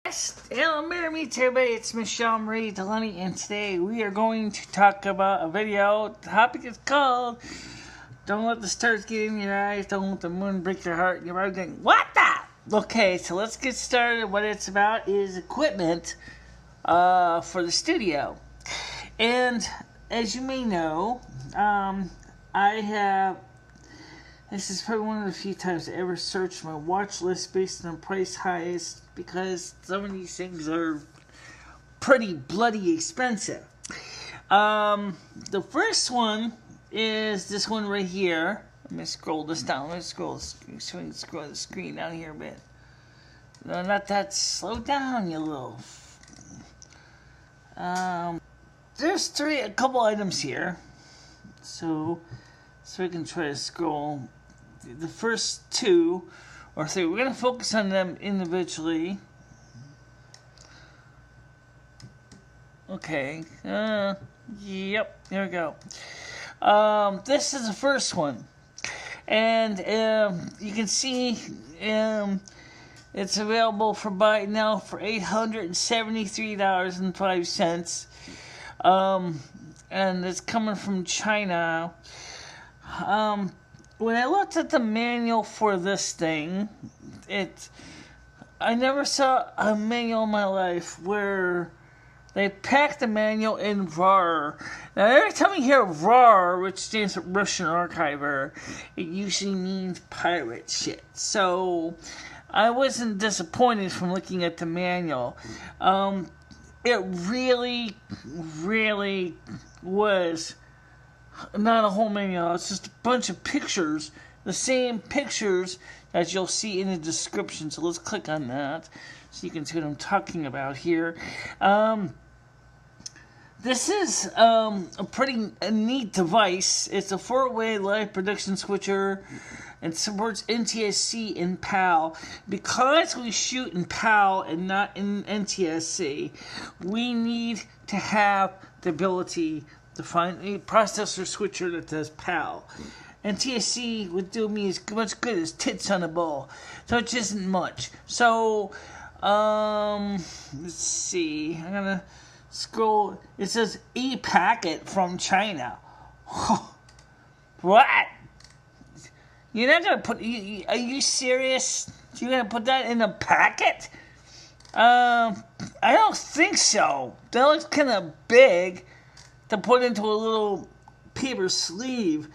Hello, everybody, it's MicheleMarieDalene, and today we are going to talk about a video. The topic is called Don't Let the Stars Get in Your Eyes, Don't Let the Moon Break Your Heart. And you're probably going, what the? Okay, so let's get started. What it's about is equipment for the studio. And as you may know, this is probably one of the few times I ever searched my watch list based on price highest, because some of these things are pretty bloody expensive. The first one is this one right here. Let me scroll this down. Let me scroll the screen down here a bit. No, not that. Slow down, you little. There's a couple items here. So we can try to scroll the first two or three. We're going to focus on them individually. Okay. Yep. There we go. This is the first one. And you can see it's available for buy now for $873.05. And it's coming from China. When I looked at the manual for this thing, I never saw a manual in my life where they packed the manual in RAR. Now, every time you hear RAR, which stands for Russian Archiver, it usually means pirate shit. So, I wasn't disappointed from looking at the manual. It really, really was not a whole manual. It's just a bunch of pictures, the same pictures that you'll see in the description. So let's click on that so you can see what I'm talking about here. This is a pretty neat device. It's a 4-way live production switcher and supports NTSC and PAL. Because we shoot in PAL and not in NTSC, we need to have the ability to find a processor switcher that does PAL. NTSC would do me as much good as tits on a bowl, so it isn't much. So, let's see. I'm gonna scroll. It says e-packet from China. What? You're not gonna put? Are you serious? You're gonna put that in a packet? I don't think so. That looks kind of big to put into a little paper sleeve.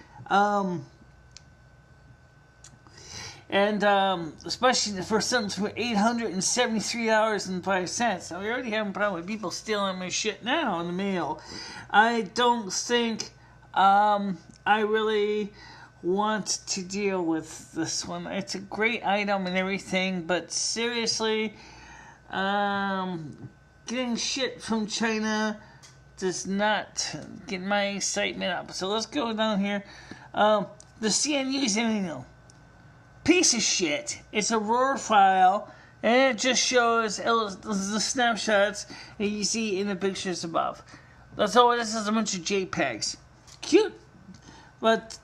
Especially for something for $873.05. So we already have a problem with people stealing my shit now in the mail. I don't think I really want to deal with this one. It's a great item and everything, but seriously, getting shit from China does not get my excitement up. So let's go down here. The CNU's manual. Piece of shit. It's a RAR file, and it just shows the snapshots that you see in the pictures above. That's all it is a bunch of JPEGs. Cute. But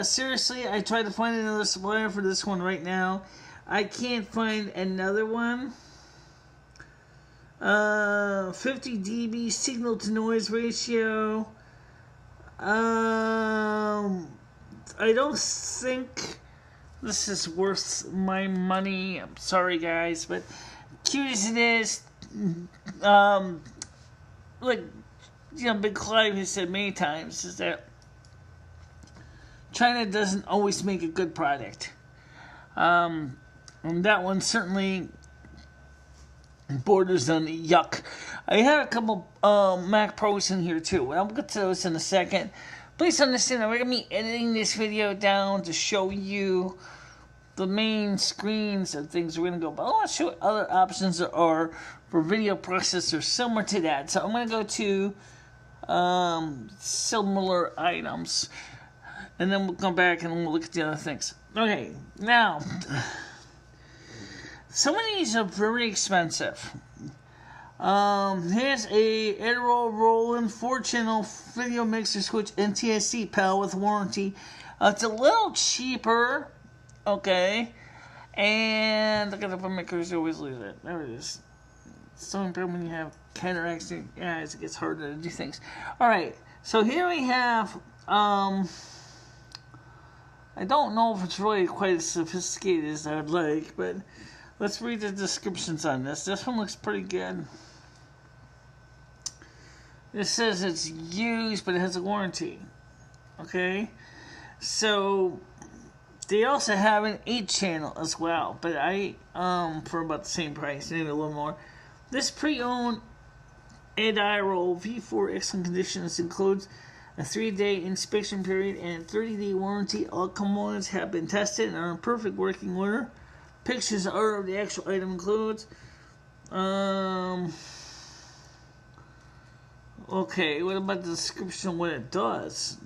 seriously, I tried to find another supplier for this one right now. I can't find another one. 50 dB signal to noise ratio. I don't think this is worth my money. I'm sorry, guys, but cute as it is, like, Big Clive has said many times, is that China doesn't always make a good product. And that one certainly borders on yuck. I have a couple Mac Pros in here too. I'll get to those in a second. Please understand that we're going to be editing this video down to show you the main screens and things we're going to go. But I want to show what other options there are for video processors similar to that. So I'm going to go to similar items. And then we'll come back and we'll look at the other things. Okay, now, some of these are very expensive. Here's a Adderall Roland 4-channel video mixer switch NTSC PAL with warranty. It's a little cheaper, okay, and look at the makers always lose it. There it is. So important when you have cataracts in your eyes, it gets harder to do things. Alright, so here we have, I don't know if it's really quite as sophisticated as I would like, but let's read the descriptions on this. This one looks pretty good. It says it's used, but it has a warranty. Okay? So, they also have an 8-channel as well, but for about the same price, maybe a little more. This pre-owned Adiro V4 excellent conditions includes a 3-day inspection period and a 30-day warranty. All components have been tested and are in perfect working order. Pictures of the actual item includes. Okay, what about the description of what it does?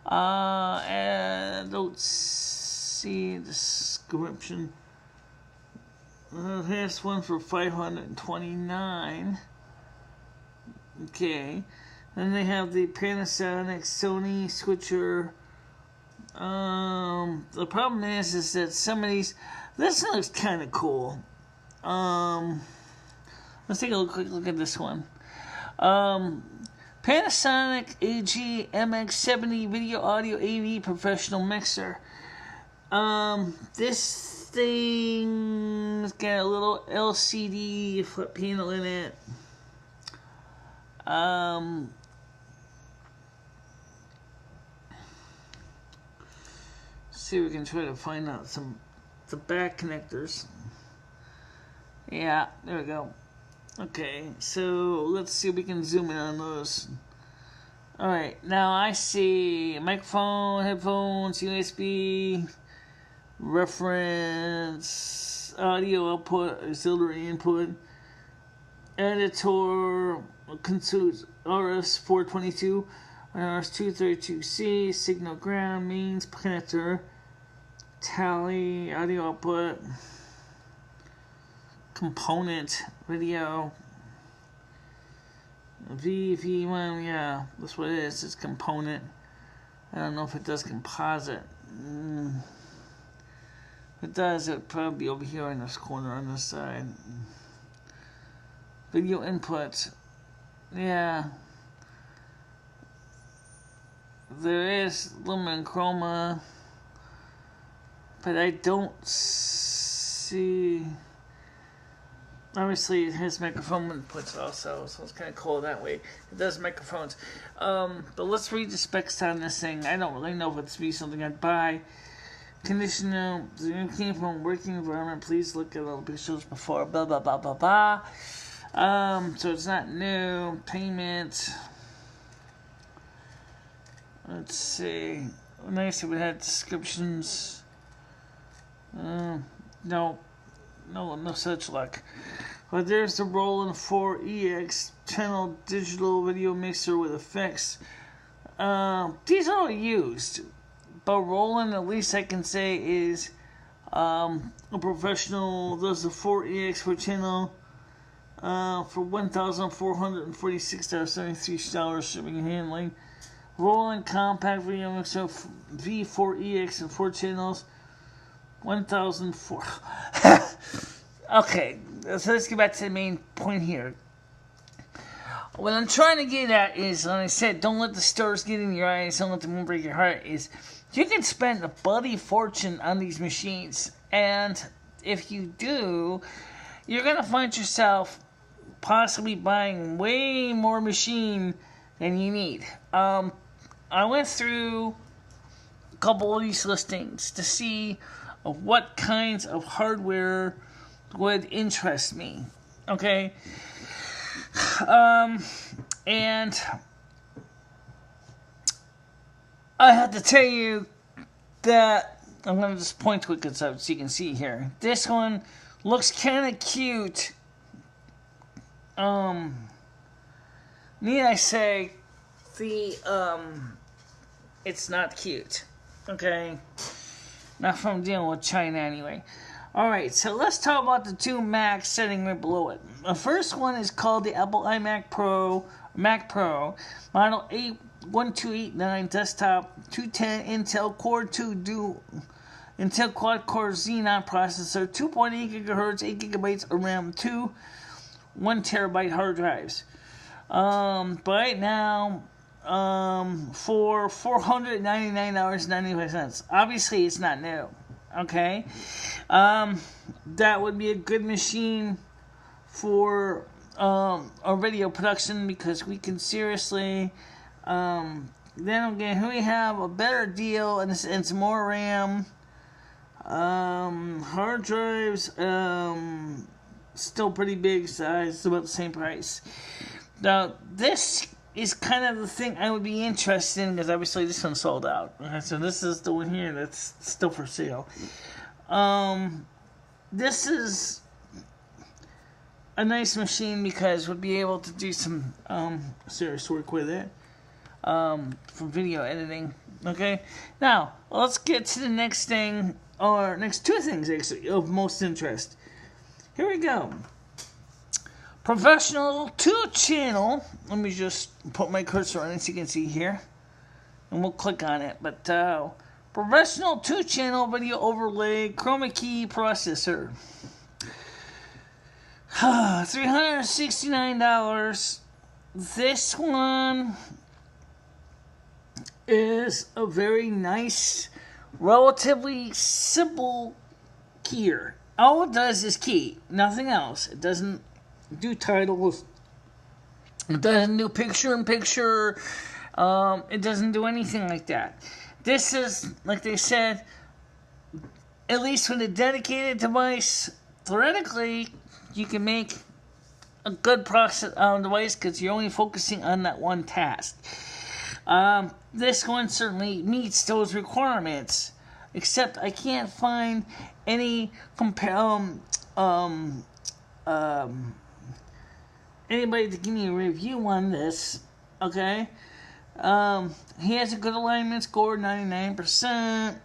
I don't see the description. Here's one for $529. Okay. Then they have the Panasonic Sony switcher. The problem is that some of these. This looks kind of cool. Let's take a quick look at this one. Panasonic AG MX70 Video Audio AV Professional Mixer. This thing's got a little LCD flip panel in it. See if we can try to find out the back connectors. Yeah, there we go. Okay, so let's see if we can zoom in on those. Alright, now I see microphone, headphones, USB, reference, audio output, auxiliary input, editor, consumes RS422, RS232C, signal ground, means connector, tally, audio output, component, video, V1, yeah, that's what it is, it's component. I don't know if it does composite. If it does, it would probably be over here in this corner on this side. Video input, yeah. There is lumen chroma, but I don't see. Obviously, it has microphone inputs also, so it's kind of cool that way. It does microphones. But let's read the specs on this thing. I don't really know if it's be something I'd buy. Conditioner, the came from a working environment. Please look at all the pictures before. Blah blah blah blah blah. So it's not new. Payment. Let's see. Nice if we had descriptions. No such luck. But there's the Roland 4EX channel digital video mixer with effects. These are all used, but Roland, at least I can say, is a professional. There's the 4EX for channel for $1,446.73 shipping and handling. Roland compact video mixer V4EX and 4 channels. 1,004. Okay, so let's get back to the main point here. What I'm trying to get at is, like I said, don't let the stars get in your eyes, don't let the moon break your heart, is you can spend a bloody fortune on these machines, and if you do, you're going to find yourself possibly buying way more machine than you need. I went through a couple of these listings to see of what kinds of hardware would interest me, okay? And I have to tell you that I'm going to just point to it so you can see here. This one looks kind of cute. Need I say, it's not cute, okay? Not from dealing with China anyway. Alright, so let's talk about the two Macs sitting right below it. The first one is called the Apple iMac Pro, Mac Pro, model 1289 desktop, 210 Intel Core 2 Dual Intel quad-core Xenon processor, 2.8 gigahertz, 8 gigabytes of RAM, 1 terabyte hard drives. But right now, for $499.95. Obviously, it's not new. Okay, that would be a good machine for a video production, because we can seriously. Then again, here we have a better deal, and it's more RAM. Hard drives, still pretty big size. It's about the same price. Now, this is kind of the thing I would be interested in, because obviously this one sold out. Okay, so this is the one here that's still for sale. This is a nice machine because we'll be able to do some serious work with it for video editing. Okay, now let's get to the next thing, or next two things actually of most interest. Here we go. Professional 2-channel. Let me just put my cursor on it so you can see here, and we'll click on it. But professional 2-channel video overlay chroma key processor. $369. This one is a very nice, relatively simple keyer. All it does is key, nothing else. It doesn't do titles. It doesn't do picture-in-picture. It doesn't do anything like that. This is, like they said, at least with a dedicated device, theoretically, you can make a good process device because you're only focusing on that one task. This one certainly meets those requirements, except I can't find any anybody to give me a review on this. Okay, he has a good alignment score, 99%.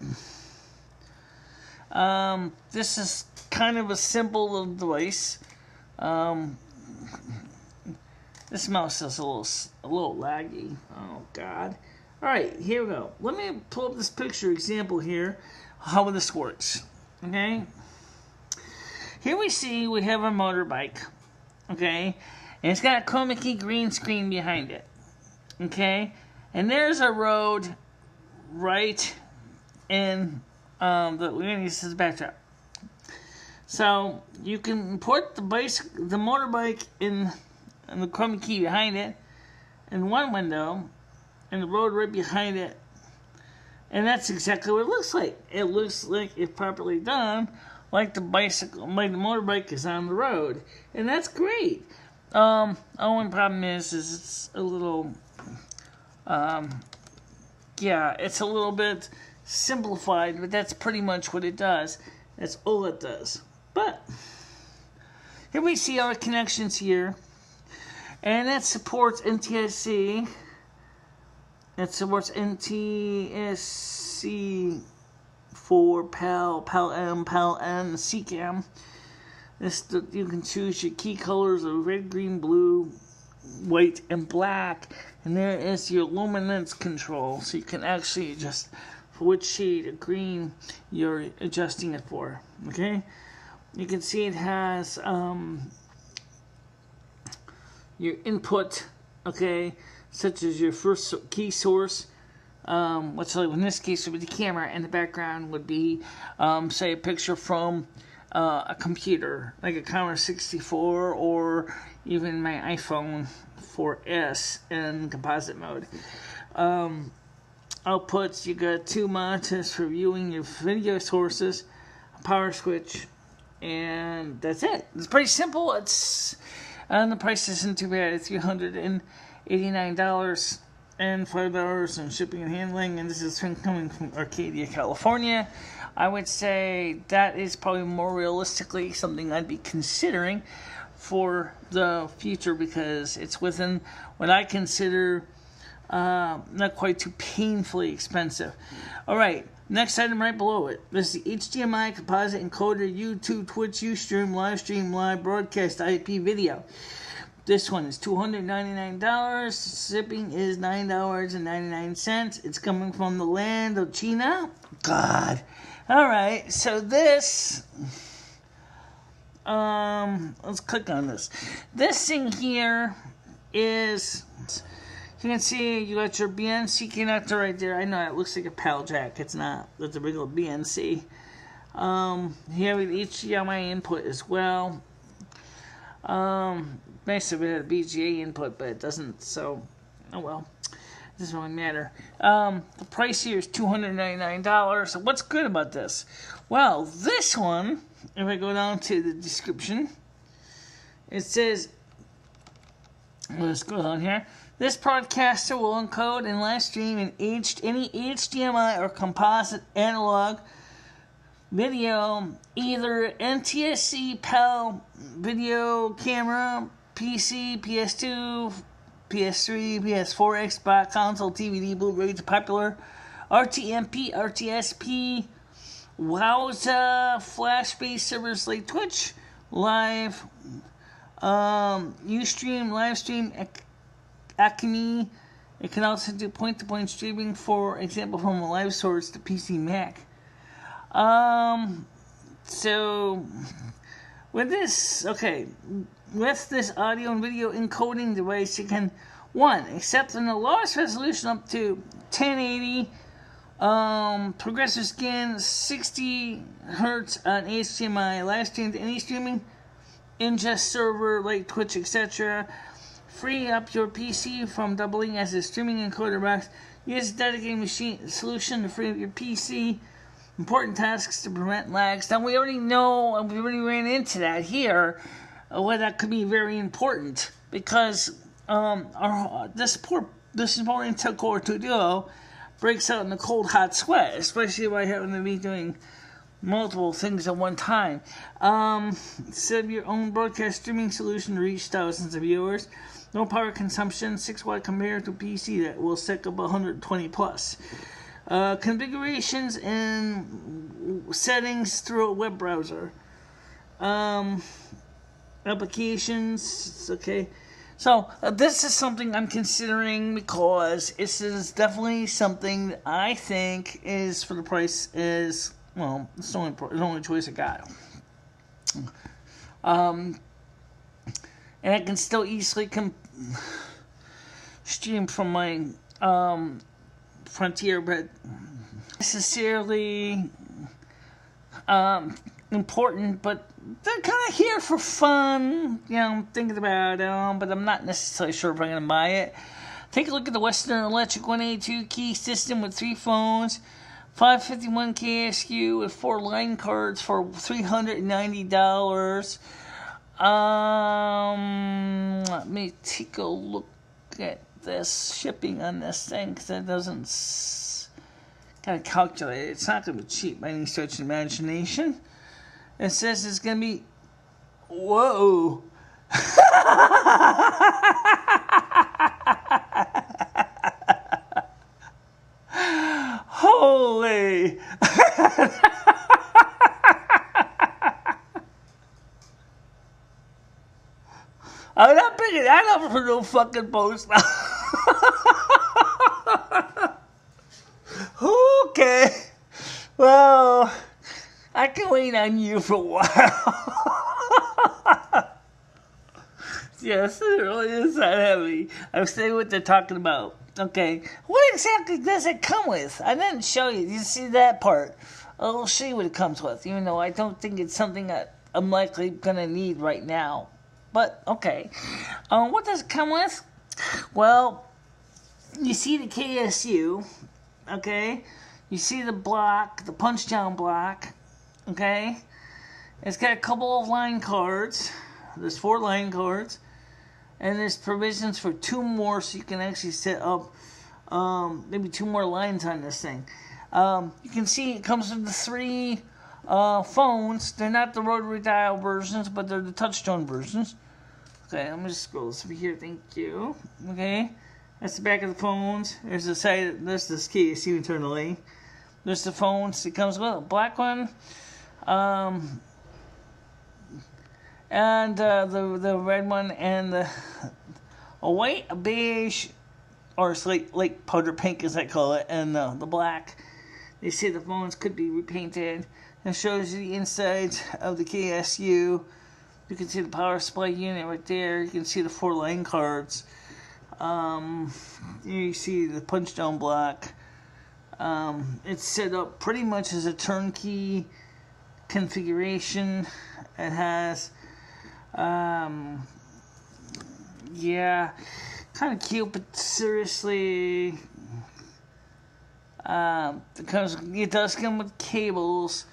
This is kind of a simple little device. This mouse is a little laggy. Oh God! All right, here we go. Let me pull up this picture example here, how this works. Okay. Here we have a motorbike. Okay, and it's got a chroma key green screen behind it. Okay, and there's a road right in we're gonna use this backdrop. So you can put the motorbike in the chroma key behind it in one window, and the road right behind it, and that's exactly what it looks like. It looks like, if properly done, like the motorbike is on the road, and that's great. Only problem is it's a little, it's a little bit simplified, but that's pretty much what it does. That's all it does. But here we see our connections here, and that supports NTSC. It supports NTSC for PAL, PAL-M, PAL-N, CCAM. You can choose your key colors of red, green, blue, white, and black. And there is your luminance control, so you can actually adjust for which shade of green you're adjusting it for. Okay, you can see it has your input, okay, such as your first key source, which in this case would be the camera, and the background would be, say, a picture from a computer, like a Commodore 64, or even my iPhone 4S in composite mode. Outputs, you got 2 monitors for viewing your video sources, a power switch, and that's it. It's pretty simple. And the price isn't too bad. It's $389 and $5 in shipping and handling, and this is coming from Arcadia, California. I would say that is probably more realistically something I'd be considering for the future, because it's within what I consider not quite too painfully expensive. Alright, next item right below it. This is the HDMI composite encoder, YouTube, Twitch, Ustream, Livestream, Live Broadcast IP video. This one is $299. Shipping is $9.99. It's coming from the land of China. God. Alright, so this... let's click on this. This thing here is... You can see you got your BNC connector right there. I know it looks like a PAL jack. It's not. That's a regular BNC. You have an HDMI input as well. Nice if it had a BGA input, but it doesn't, so, oh well. It doesn't really matter. The price here is $299. So what's good about this? Well, this one, if I go down to the description, it says, let's go down here. This broadcaster will encode and live stream in any HDMI or composite analog video, either NTSC, PAL, video camera, PC, PS2, PS3, PS4, Xbox, console, DVD, Blu-ray, popular, RTMP, RTSP, Wowza, Flash-based servers like Twitch, Live, Ustream, Livestream, Acme. It can also do point-to-point streaming, for example, from a live source to PC Mac. So with this, with this audio and video encoding device, you can, accept the lowest resolution up to 1080, progressive scan, 60 hertz on HDMI, live stream to any streaming ingest server like Twitch, etc. Free up your PC from doubling as a streaming encoder box. Use a dedicated machine solution to free up your PC. Important tasks to prevent lags. Now, we already know, and we already ran into that here, where that could be very important, because this more Intel Core 2 Duo breaks out in a cold, hot sweat, especially by having to be doing multiple things at one time. Set up your own broadcast streaming solution to reach thousands of viewers. No power consumption, 6 watt compared to PC that will set up 120 plus. Configurations and settings through a web browser. Applications, okay. So, this is something I'm considering, because this is definitely something that I think is, for the price, is, well, it's the only choice I got. And I can still easily stream from my Frontier, but necessarily important, but they're kind of here for fun. I'm thinking about it, but I'm not necessarily sure if I'm going to buy it. Take a look at the Western Electric 182 key system with 3 phones, 551 KSU with 4 line cards for $390. Let me take a look at this shipping on this thing, because it doesn't kind of calculate it. It's not going to be cheap by any stretch of imagination. It says it's going to be, whoa. Holy. I'm not picking that up for no fucking post now. Okay. Well, I can wait on you for a while. Yes, it really is that heavy. I'm saying what they're talking about. Okay. What exactly does it come with? I didn't show you. You see that part? I'll show you what it comes with, even though I don't think it's something that I'm likely going to need right now. But, okay. What does it come with? Well, you see the KSU, okay? You see the block, the punch-down block, okay? It's got a couple of line cards. There's 4 line cards. And there's provisions for 2 more, so you can actually set up maybe 2 more lines on this thing. You can see it comes with the 3 phones. They're not the rotary dial versions, but they're the touchstone versions. Okay, let me just scroll this over here. Thank you. Okay, that's the back of the phones. There's the side. There's this KSU internally. There's the phones. It comes with a black one. and the red one, and a white, a beige, or like powder pink as I call it, and the black. They say the phones could be repainted. It shows you the inside of the KSU. You can see the power supply unit right there. You can see the 4 line cards. You see the punch down block. It's set up pretty much as a turnkey configuration. It has, yeah, kind of cute, but seriously, it does come with cables.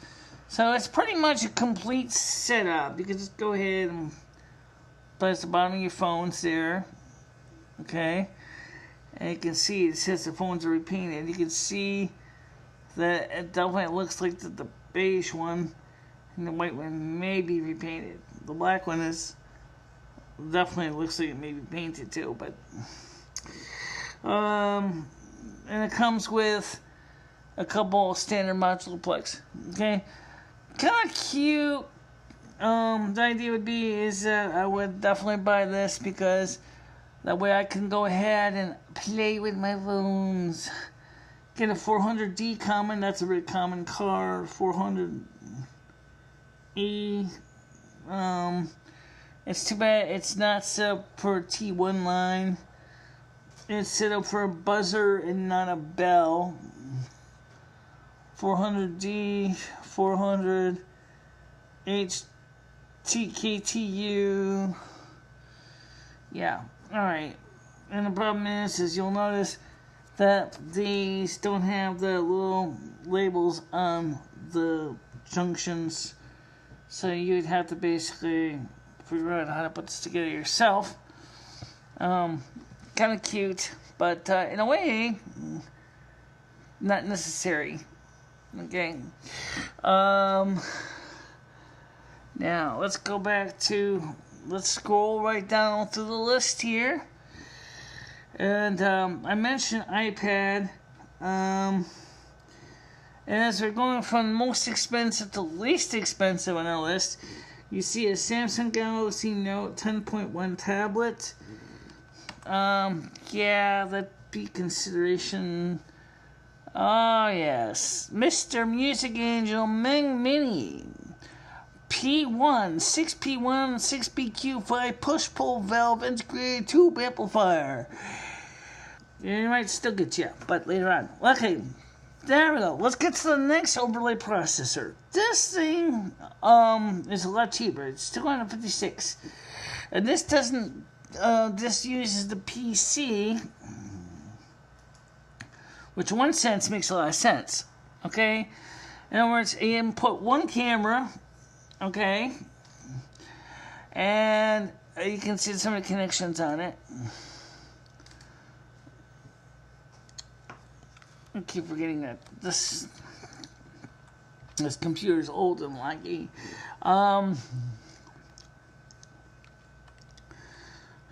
So it's pretty much a complete setup. You can just go ahead and place the bottom of your phones there. Okay. And you can see it says the phones are repainted. You can see that it definitely looks like the beige one and the white one may be repainted. The black one is definitely looks like it may be painted too, but and it comes with a couple standard modular plugs. Okay. Kind of cute. The idea would be is that I would definitely buy this because that way I can go ahead and play with my phones. Get a 400D common. That's a very common card. 400E. It's too bad it's not set up for a T1 line. It's set up for a buzzer and not a bell. 400D, 400 HTKTU. Yeah, alright. And the problem is you'll notice that these don't have the little labels on the junctions. So you'd have to basically figure out how to put this together yourself. Kind of cute, but in a way, not necessary. Okay. Now let's go back to, let's scroll right down through the list here. And I mentioned iPad. And as we're going from most expensive to least expensive on our list, you see a Samsung Galaxy Note 10.1 tablet. Yeah, that'd be consideration. Oh, yes. Mr. Music Angel Mini. P1, 6P1, 6BQ5 push-pull valve integrated tube amplifier. It might still get you, but later on. Okay, there we go. Let's get to the next overlay processor. This thing is a lot cheaper. It's $256. And this doesn't, this uses the PC, which in one sense makes a lot of sense, okay? In other words, you input one camera, okay? And you can see some of the connections on it. I keep forgetting that this computer is old and laggy.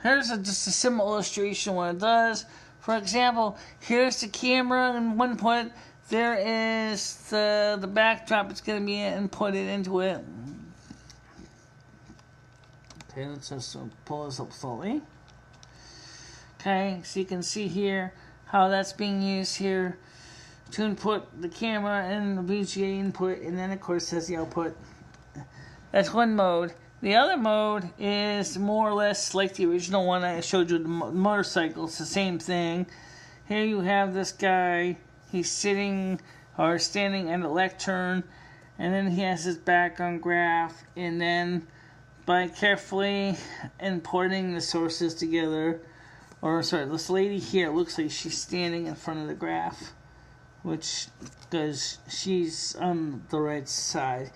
Here's just a simple illustration of what it does. For example, here's the camera in one put. There is the backdrop. It's going to be inputted into it. Okay, let's just pull this up slowly. Okay, so you can see here how that's being used here to input the camera and the VGA input, and then of course has the output. That's one mode. The other mode is more or less like the original one I showed you, the motorcycle. It's the same thing. Here you have this guy. He's sitting or standing at a lectern, and then he has his background graph, and then by carefully importing the sources together, or sorry, this lady here looks like she's standing in front of the graph, which because she's on the right side.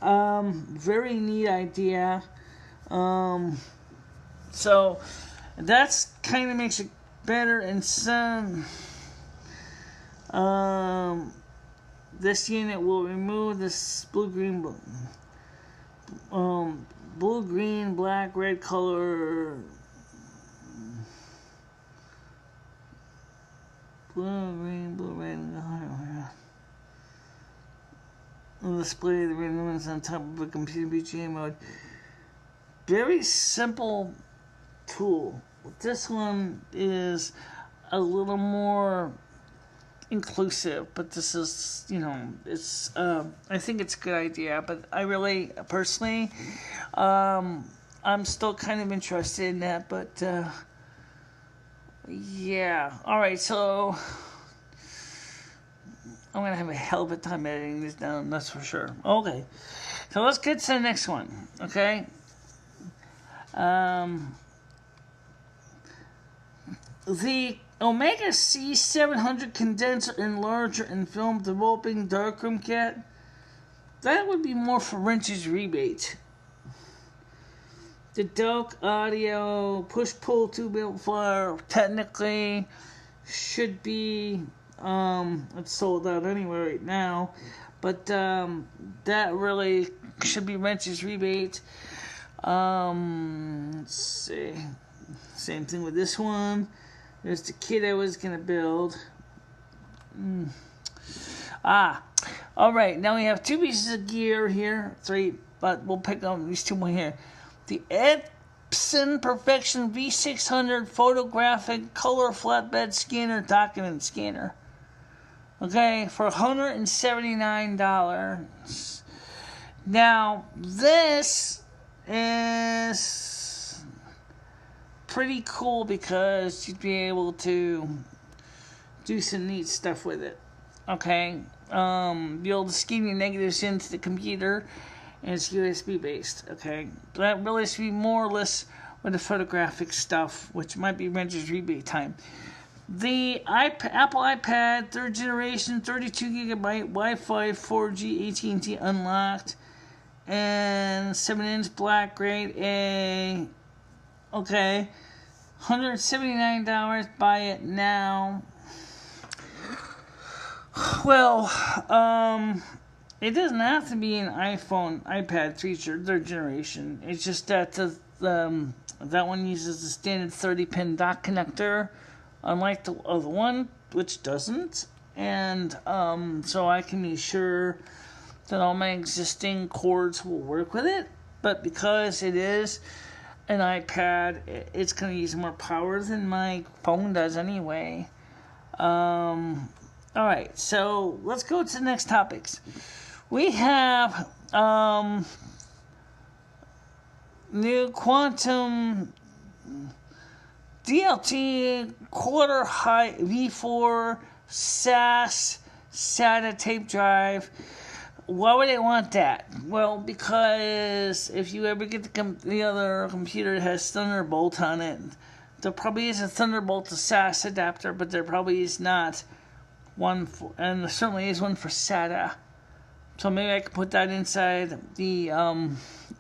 Very neat idea. So that's kind of makes it better in some. This unit will remove this blue, green, black, red color. Blue, green, blue, red. On display the red ones on top of a computer VGA mode. very simple tool. This one is a little more inclusive, but this is, it's, I think it's a good idea, but I really, personally, I'm still kind of interested in that, but, yeah. Alright, so I'm going to have a hell of a time editing this down, that's for sure. Okay, so let's get to the next one, okay? The Omega C700 condenser enlarger and film developing darkroom kit, that would be more for Wrench's rebate. The Delk Audio push-pull tube amplifier technically should be, it's sold out anyway right now, but that really should be Wrench's rebate. Let's see, same thing with this one. There's the kit I was going to build. Alright, now we have 2 pieces of gear here. 3, but we'll pick up these 2 more here. The Epson Perfection V600 photographic color flatbed scanner, document scanner. Okay, for $179. Now, this is pretty cool because you'd be able to do some neat stuff with it. Okay, be able to scan your negatives into the computer, and it's USB based. Okay, that really should be more or less with the photographic stuff, which might be Wrench's rebate time. The Apple iPad 3rd generation 32GB Wi-Fi 4G AT&T unlocked and 7-inch black grade A. Okay, $179. Buy it now. Well, it doesn't have to be an iPad 3rd generation. It's just that that one uses the standard 30-pin dock connector, unlike the other one, which doesn't. And so I can be sure that all my existing cords will work with it. But because it is an iPad, it's going to use more power than my phone does anyway. Alright, so let's go to the next topics. We have new quantum DLT quarter high V4 SAS SATA tape drive. Why would they want that? Well, because if you ever get the other computer that has Thunderbolt on it, there probably is a Thunderbolt to SAS adapter, but there probably is not one for, and there certainly is one for SATA. So maybe I could put that inside the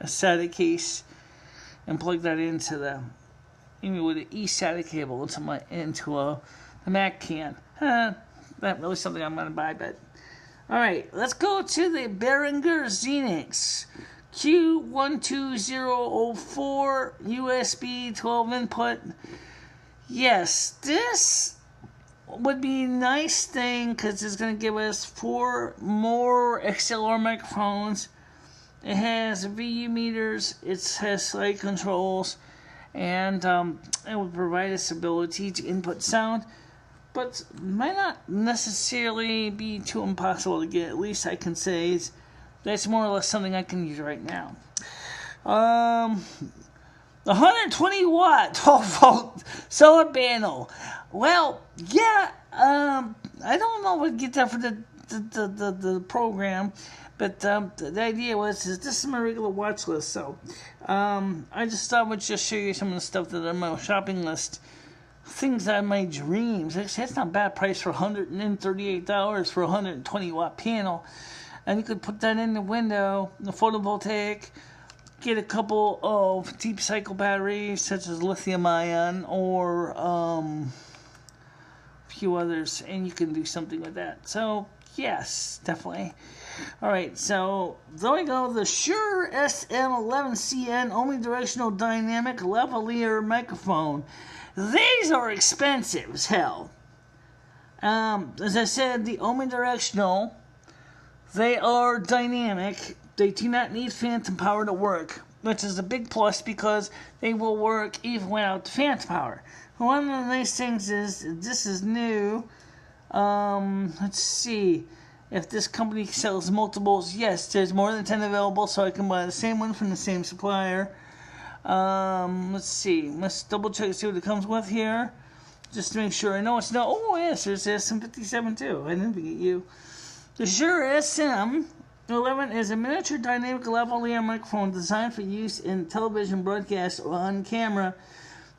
SATA case and plug that into the, maybe with an eSATA cable into a Mac can. Not really something I'm going to buy, but alright, let's go to the Behringer Xenix Q12004 USB 12 input. Yes, this would be a nice thing because it's going to give us 4 more XLR microphones. It has VU meters, it has slide controls, and it would provide us ability to input sound, but might not necessarily be too impossible to get. At least I can say that's more or less something I can use right now. The 120 watt 12 volt solar panel. Well, yeah, I don't know what to get that for the program, but the idea was this is my regular watch list, so I just thought I would just show you some of the stuff that are on my shopping list. Things that are my dreams. Actually, that's not a bad price for $138 for a 120 watt panel. And you could put that in the window, the photovoltaic, get a couple of deep cycle batteries such as lithium ion or a few others, and you can do something with that. So yes, definitely. Alright, so there we go. The Shure SM11CN omnidirectional dynamic lavalier microphone. These are expensive as hell. As I said, the omnidirectional, they are dynamic. They do not need phantom power to work. which is a big plus because they will work even without the phantom power. One of the nice things is this is new. Let's see if this company sells multiples. Yes, there's more than 10 available, so I can buy the same one from the same supplier. Let's see. Let's double check and see what it comes with here, just to make sure. I know it's not. Oh yes, there's SM57 too. I didn't forget you. The Shure SM11 is a miniature dynamic lavalier microphone designed for use in television broadcast or on camera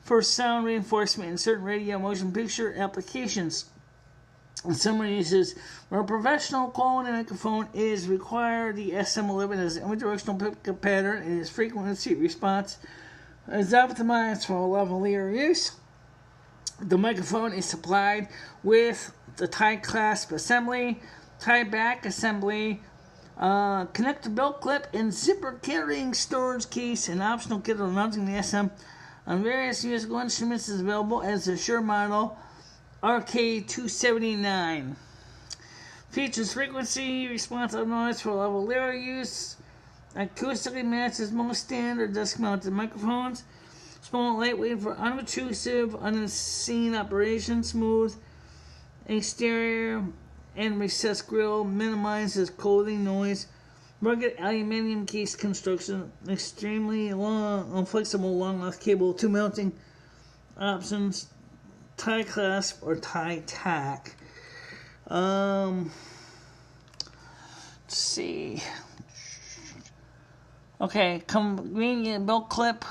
for sound reinforcement in certain radio motion picture applications. In some uses where a professional quality microphone is required, the SM11 has an unidirectional pickup pattern and its frequency response is optimized for lavalier use. The microphone is supplied with the tie clasp assembly, tie back assembly, connector belt clip, and zipper carrying storage case. An optional kit for mounting the SM on various musical instruments is available as the Shure model RK279. Features frequency response noise for lavalier use. Acoustically matches most standard desk-mounted microphones. Small, lightweight for unobtrusive, unseen operation. Smooth exterior and recessed grille minimizes clothing noise. Rugged aluminum case construction. Extremely long, flexible, long-length cable. 2 mounting options. Tie clasp or tie tack. Let's see. Okay, convenient belt clip.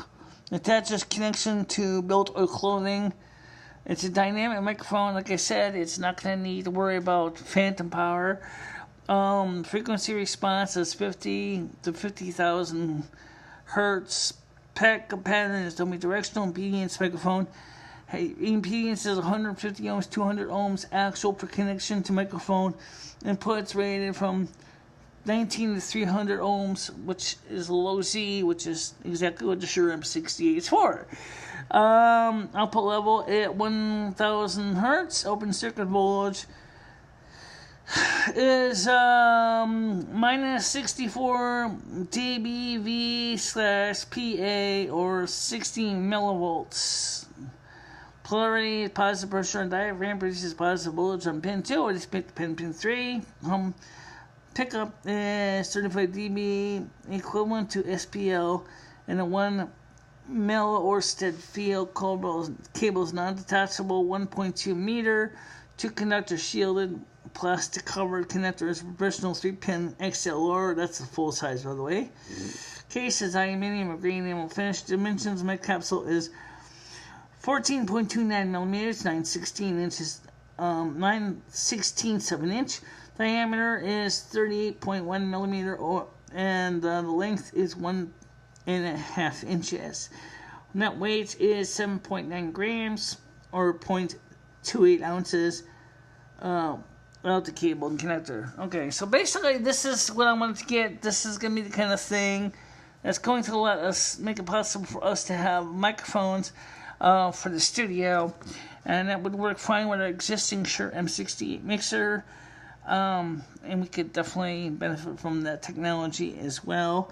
Attaches connection to belt or clothing. It's a dynamic microphone. Like I said, it's not going to need to worry about phantom power. Frequency response is 50 to 50,000 hertz. Pickup pattern is omnidirectional. Impedance microphone. Impedance is 150 ohms, 200 ohms. Actual per connection to microphone. Inputs rated from 19 to 300 ohms, which is low Z, which is exactly what the Shure M68 is for. Output level at 1000 hertz. Open circuit voltage is minus 64 dBV/PA or 16 millivolts. Polarity is positive pressure on diaphragm, produces positive voltage on pin 2. I just picked pin 3. Pickup is 35 dB, equivalent to SPL, and a 1 milliorsted field cable is non-detachable, 1.2 meter, 2 conductor shielded, plastic covered connectors, professional 3-pin XLR. That's the full size, by the way. Case is aluminum or green enamel finish. Dimensions of my capsule is 14.29 millimeters, 9/16 inches, 9/16 of an inch. Diameter is 38.1 millimeter, and the length is 1.5 inches. Net weight is 7.9 grams or 0.28 ounces. Without the cable and connector. Okay, so basically this is what I wanted to get. This is going to be the kind of thing that's going to let us make it possible for us to have microphones for the studio, and that would work fine with our existing Shure M68 mixer, and we could definitely benefit from that technology as well.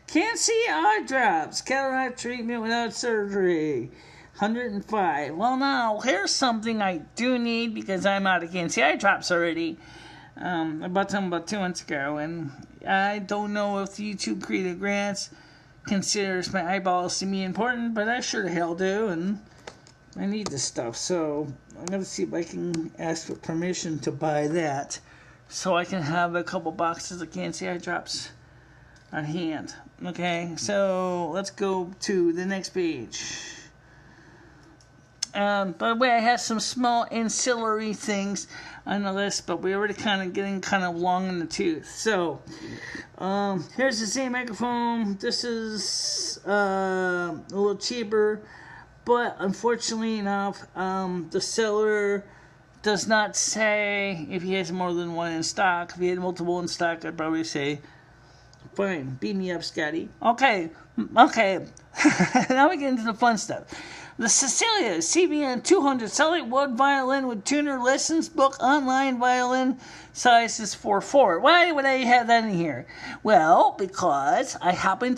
Can't see eye drops, cataract treatment without surgery, 105. Well, now here's something I do need because I'm out of can't see eye drops already. I bought them about 2 months ago, and I don't know if the YouTube Creative Grants considers my eyeballs to be important, but I sure the hell do, and I need this stuff, so I'm going to see if I can ask for permission to buy that so I can have a couple boxes of can't see eye drops on hand. Okay, so let's go to the next page. By the way, I have some small ancillary things on the list, but we're already getting long in the tooth. So, here's the same microphone. This is a little cheaper, but unfortunately enough, the seller does not say if he has more than one in stock. If he had multiple in stock, I'd probably say, fine, beat me up, Scotty. Okay. Now we get into the fun stuff. The Cecilia CBN 200 solid wood violin with tuner lessons book online violin size is 4/4. Why would I have that in here? Well, because I wanted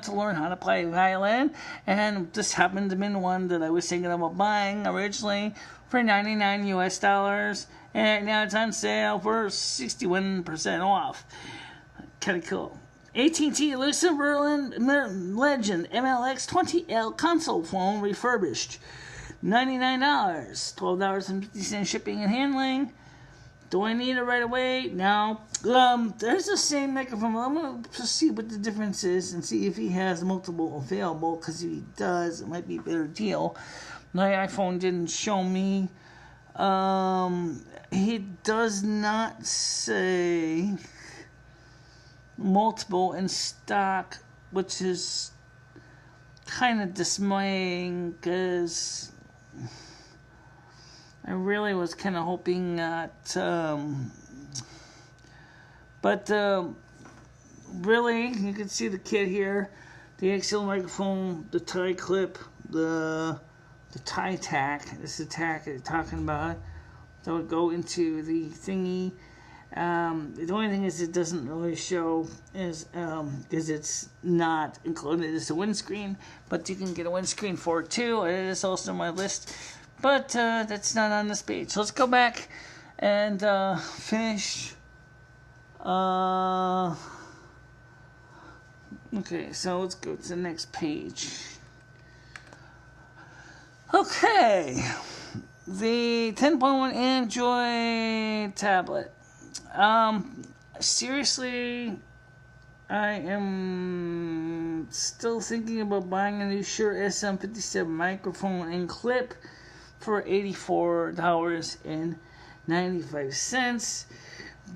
to learn how to play violin, and this happened to be the one that I was thinking about buying originally for $99 US, and now it's on sale for 61% off. Kind of cool. AT&T Lucid Berlin Legend MLX 20L console phone refurbished. $99. $12.50 shipping and handling. Do I need it right away? No. There's the same microphone. I'm going to see what the difference is and see if he has multiple available, because if he does, it might be a better deal. My iPhone didn't show me. He does not say multiple in stock, which is kind of dismaying, because I really was kind of hoping that, but really, you can see the kit here, the XL microphone, the tie clip, the tie tack. This is the tack they're talking about. That would go into the thingy. The only thing is it doesn't really show is because it's not included as a windscreen, but you can get a windscreen for it too. It is also on my list, but that's not on this page. So let's go back and finish. Okay, so let's go to the next page. Okay, the 10.1 Android tablet. Seriously, I am still thinking about buying a new Shure SM57 microphone and clip for $84.95.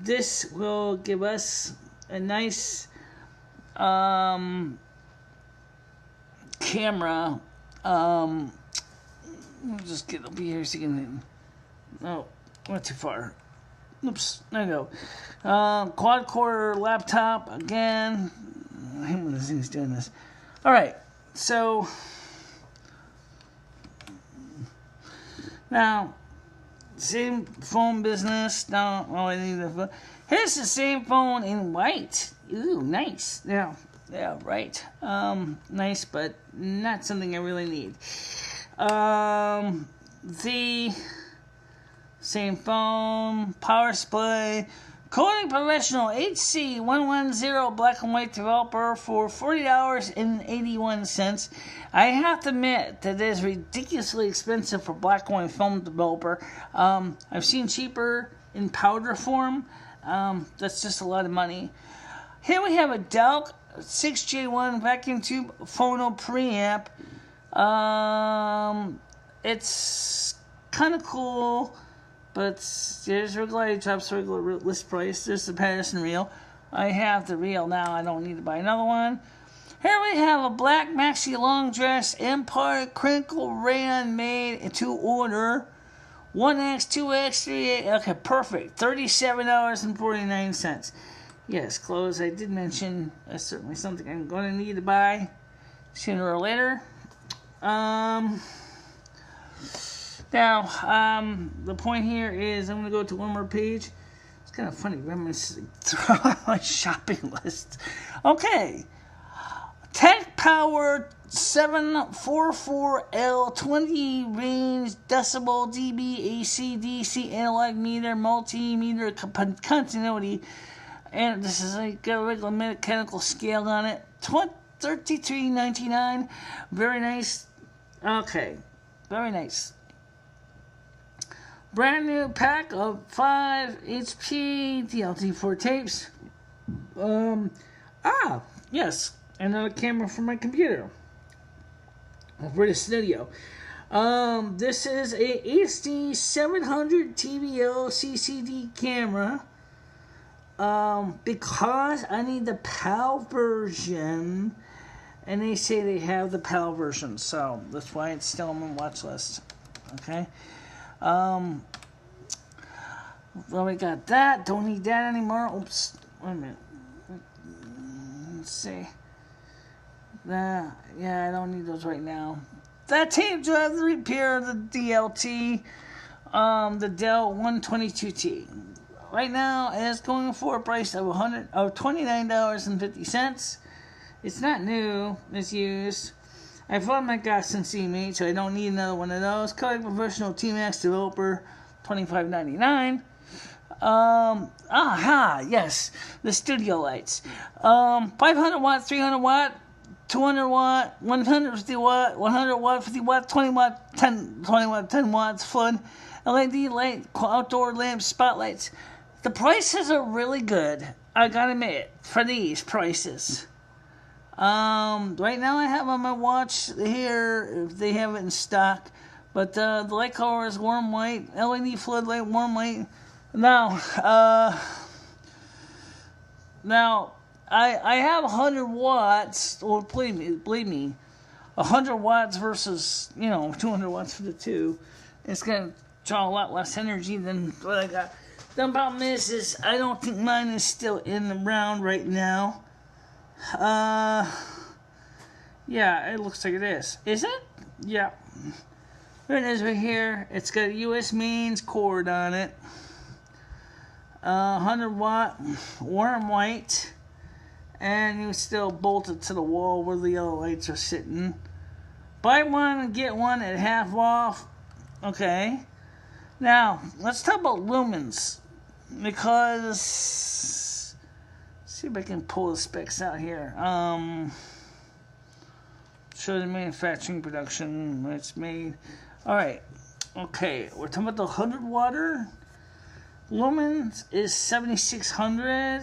This will give us a nice camera. We'll just get up here so you can. Oh, went too far. Oops, there you go. Quad core laptop again. I hate when this thing's doing this. All right, so now same phone business. Now, I need the phone. Here's the same phone in white. Ooh, nice. Yeah, right. Nice, but not something I really need. The same phone, power supply, Coding Professional HC110 black and white developer for $40.81. I have to admit that it is ridiculously expensive for black and white film developer. I've seen cheaper in powder form. That's just a lot of money. Here we have a Delk 6J1 vacuum tube phono preamp. It's kind of cool, but there's regular drops regular list price. There's the Patterson reel. I have the reel now. I don't need to buy another one. Here we have a black maxi long dress Empire crinkle rayon made to order. 1X, 2X, 3X. Okay, perfect. $37.49. Yes, clothes I did mention. That's certainly something I'm going to need to buy sooner or later. Now, the point here is I'm going to go to one more page. It's kind of funny reminiscing through my shopping list. Okay. Tech Power 744L 20 range decibel dB AC DC analog meter multimeter continuity, and this is got a regular mechanical scale on it. $33.99. Very nice. Okay, very nice. Brand new pack of 5 HP DLT4 tapes. Yes. Another camera for my computer for the studio. This is a HD 700 TVL CCD camera. Because I need the PAL version, and they say they have the PAL version, so that's why it's still on my watch list. Okay. Well, we got that. Don't need that anymore. Oops. Wait a minute. Let's see. Yeah, I don't need those right now. that tape drive, the repair of the DLT, the Dell 122T. Right now, it's going for a price of $29.50. It's not new. It's used. I found my got some C-Mate, so I don't need another one of those. Kodak Professional T-Max Developer, $25.99. Yes, the studio lights. 500 watt, 300 watt, 200 watt, 150 watt, 100 watt, 50 watt, 20 watt, 10 watts, flood, LED light, outdoor lamps, spotlights. The prices are really good, I gotta admit, for these prices. Right now I have on my watch here, if they have it in stock, but the light color is warm white, LED floodlight, warm white. Now, I have 100 watts, well, believe me, 100 watts versus, 200 watts for the two. It's going to draw a lot less energy than what I got. The problem is I don't think mine is still in the round right now. Yeah, it looks like it is. Is it? Yeah. There it is right here. It's got a U.S. mains cord on it. 100 watt, warm white. And you still bolt it to the wall where the yellow lights are sitting. Buy one and get one at half off. Okay. Now, let's talk about lumens. Because, see if I can pull the specs out here. Show the manufacturing production when it's made. Alright. Okay, we're talking about the 100 watt. Lumens is 7600.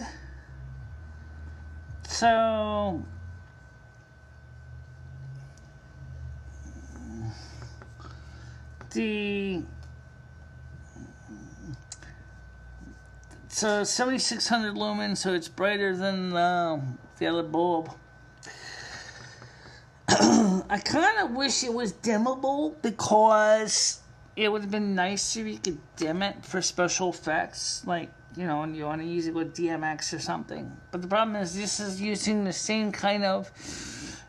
So so 7600 lumens, so it's brighter than the other bulb. I kind of wish it was dimmable because it would have been nice if you could dim it for special effects, like, and you want to use it with DMX or something. But the problem is this is using the same kind of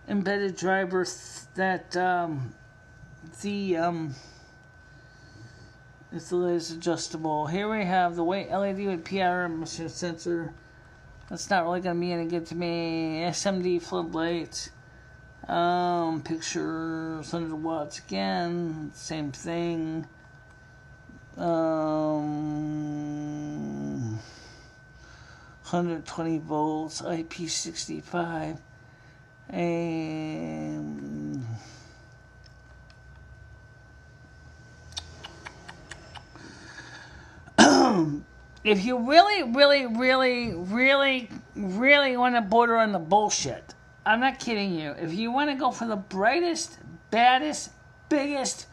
embedded driver that it's the laser adjustable. Here we have the white LED with PR emission sensor. That's not really going to be any good to me. SMD floodlights. Pictures, 100 watts again. Same thing. 120 volts, IP65, and if you really want to border on the bullshit, I'm not kidding you. If you want to go for the brightest, baddest, biggest,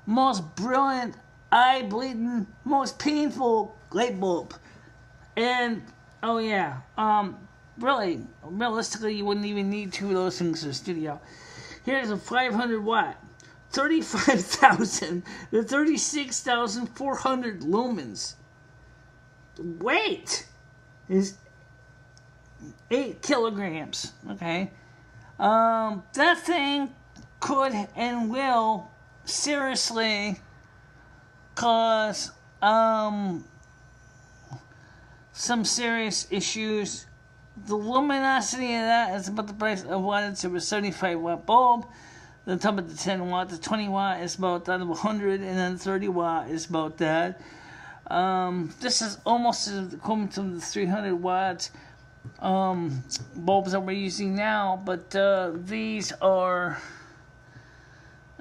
most brilliant, eye-bleeding, most painful light bulb, and realistically, you wouldn't even need two of those things in the studio. Here's a 500 watt, 35,000 to 36,400 lumens. Weight is 8 kilograms. Okay, that thing could and will seriously cause some serious issues. The luminosity of that is about the price of what it's a 75 watt bulb. The top of the 10 watt, the 20 watt is about that of 100, and then 30 watt is about that. This is almost equivalent to the 300 watt bulbs that we're using now, but these are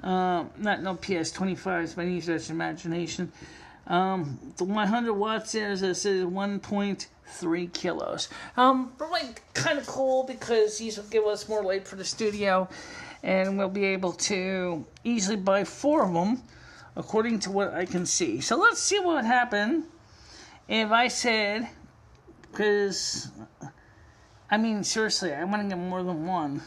not no PS25s by any stretch of imagination. The 100 watts there is 1.3 kilos. Really kind of cool because these will give us more light for the studio, and we'll be able to easily buy 4 of them according to what I can see. So let's see what would happen if I said, because seriously, I want to get more than one.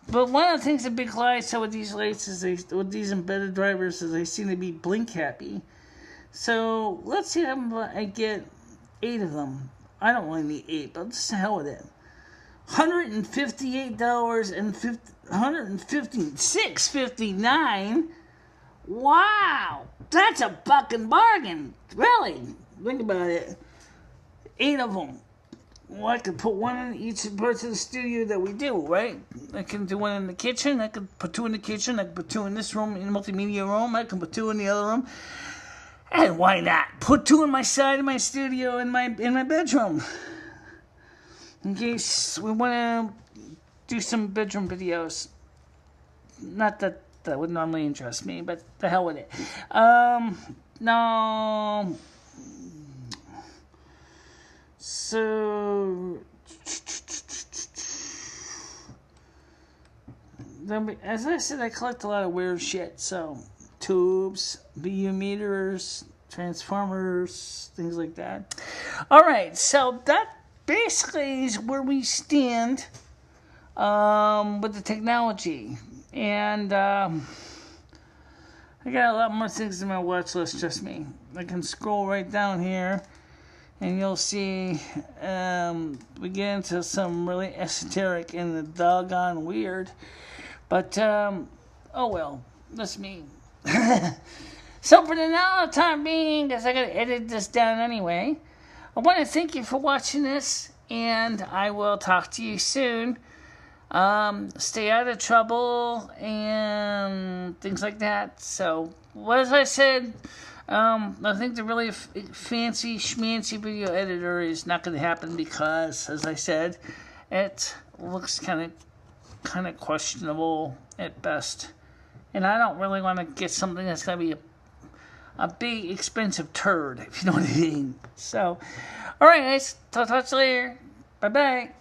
But one of the things that big lights with these lights is with these embedded drivers is they seem to be blink happy. So let's see if I get 8 of them. I don't really need 8, but just the hell with it. $158 and $659. Wow, that's a fucking bargain. Really, think about it. 8 of them. Well, I could put one in each parts of the studio that we do, right? I can do one in the kitchen. I could put 2 in the kitchen. I could put 2 in this room, in the multimedia room. I can put 2 in the other room. And why not? Put 2 in my side of my studio in my bedroom. In case we want to do some bedroom videos. Not that would normally interest me, but the hell with it. No. So, as I said, I collect a lot of weird shit. So, tubes, BU meters, transformers, things like that. All right, so that basically is where we stand with the technology. And I got a lot more things in my watch list, trust me. I can scroll right down here. And you'll see we get into some really esoteric and the doggone weird. But, oh well, that's me. So for the now, time being, because I got to edit this down anyway, I want to thank you for watching this, and I will talk to you soon. Stay out of trouble and things like that. So, as I said, I think the really fancy schmancy video editor is not going to happen because, as I said, it looks kind of questionable at best, and I don't really want to get something that's going to be a big expensive turd, if you know what I mean. So, all right, guys, talk to you later. Bye bye.